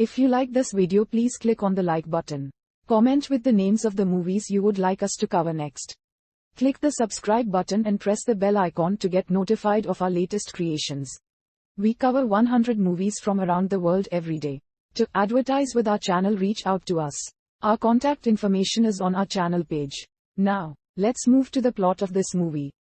If you like this video, please click on the like button. Comment with the names of the movies you would like us to cover next. Click the subscribe button and press the bell icon to get notified of our latest creations. We cover 100 movies from around the world every day. To advertise with our channel, reach out to us. Our contact information is on our channel page. Now, let's move to the plot of this movie.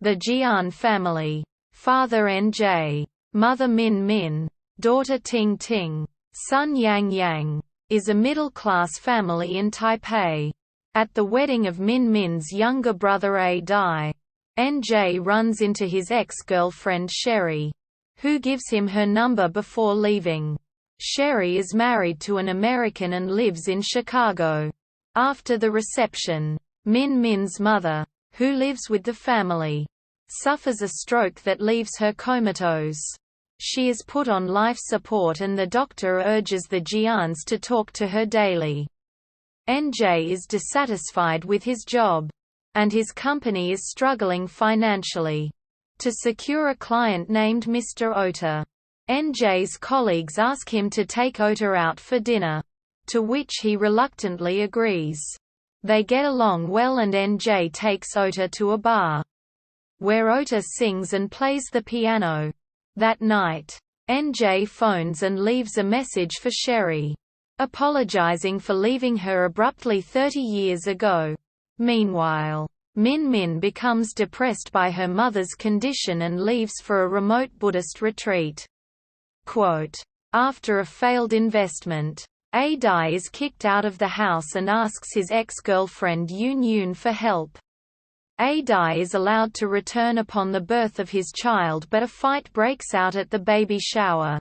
The Jian family. Father NJ. Mother Min Min. Daughter Ting Ting. Son Yang Yang. Is a middle-class family in Taipei. At the wedding of Min Min's younger brother A Dai, NJ runs into his ex-girlfriend Sherry, who gives him her number before leaving. Sherry is married to an American and lives in Chicago. After the reception, Min Min's mother, who lives with the family, suffers a stroke that leaves her comatose. She is put on life support and the doctor urges the Jians to talk to her daily. NJ is dissatisfied with his job, and his company is struggling financially. To secure a client named Mr. Ota, NJ's colleagues ask him to take Ota out for dinner, to which he reluctantly agrees. They get along well and NJ takes Ota to a bar, where Ota sings and plays the piano. That night, NJ phones and leaves a message for Sherry, apologizing for leaving her abruptly 30 years ago. Meanwhile, Min Min becomes depressed by her mother's condition and leaves for a remote Buddhist retreat. Quote, after a failed investment, A Dai is kicked out of the house and asks his ex-girlfriend Yoon Yoon for help. A Dai is allowed to return upon the birth of his child, but a fight breaks out at the baby shower.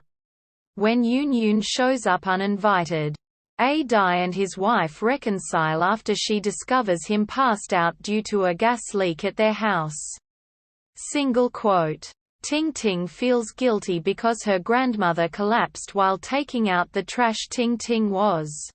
When Yoon Yoon shows up uninvited, A Dai and his wife reconcile after she discovers him passed out due to a gas leak at their house. Single quote. Ting Ting feels guilty because her grandmother collapsed while taking out the trash Ting Ting was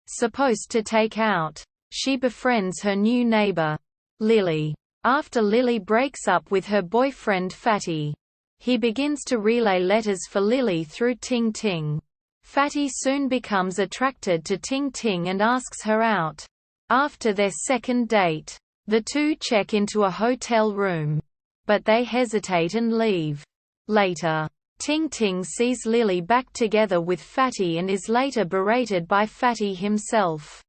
supposed to take out. She befriends her new neighbor, Lily. After Lily breaks up with her boyfriend Fatty, he begins to relay letters for Lily through Ting Ting. Fatty soon becomes attracted to Ting Ting and asks her out. After their second date, the two check into a hotel room, but they hesitate and leave. Later, Ting Ting sees Lily back together with Fatty and is later berated by Fatty himself.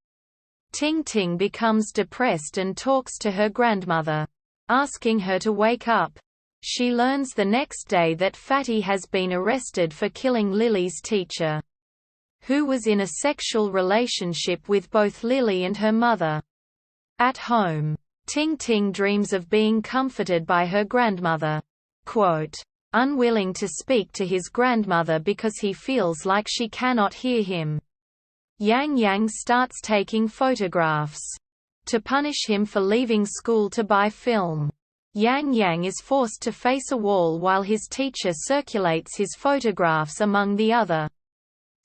Ting Ting becomes depressed and talks to her grandmother, asking her to wake up. She learns the next day that Fatty has been arrested for killing Lily's teacher, who was in a sexual relationship with both Lily and her mother. At home, Ting Ting dreams of being comforted by her grandmother. Quote, unwilling to speak to his grandmother because he feels like she cannot hear him, Yang Yang starts taking photographs. To punish him for leaving school to buy film, Yang Yang is forced to face a wall while his teacher circulates his photographs among the other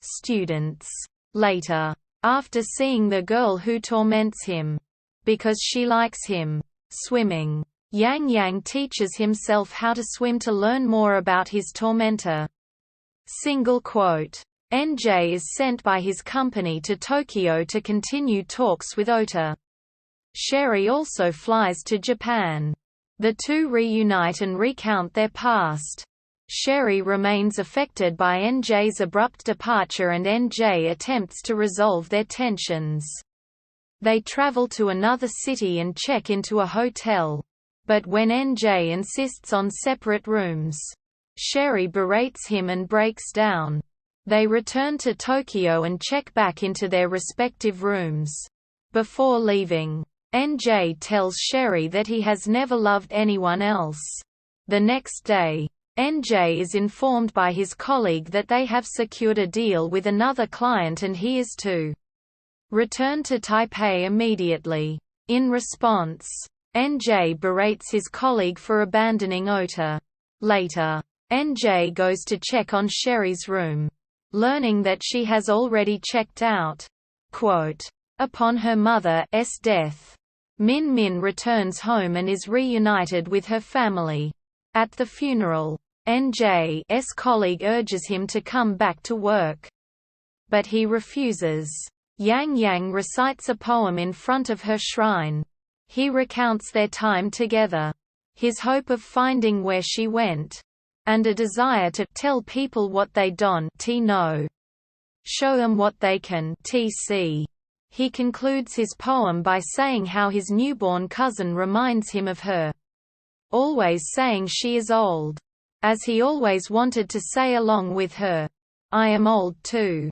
students. Later, after seeing the girl who torments him because she likes him swimming, Yang Yang teaches himself how to swim to learn more about his tormentor. Single quote. NJ is sent by his company to Tokyo to continue talks with Ota. Sherry also flies to Japan. The two reunite and recount their past. Sherry remains affected by NJ's abrupt departure and NJ attempts to resolve their tensions. They travel to another city and check into a hotel, but when NJ insists on separate rooms, Sherry berates him and breaks down. They return to Tokyo and check back into their respective rooms. Before leaving, NJ tells Sherry that he has never loved anyone else. The next day, NJ is informed by his colleague that they have secured a deal with another client and he is to return to Taipei immediately. In response, NJ berates his colleague for abandoning Ota. Later, NJ goes to check on Sherry's room, learning that she has already checked out. Quote, upon her mother's death, Min Min returns home and is reunited with her family. At the funeral, NJ's colleague urges him to come back to work, but he refuses. Yang Yang recites a poem in front of her shrine. He recounts their time together, his hope of finding where she went, and a desire to tell people what they don't know. Show them what they can see. He concludes his poem by saying how his newborn cousin reminds him of her, always saying she is old, as he always wanted to say along with her, "I am old too."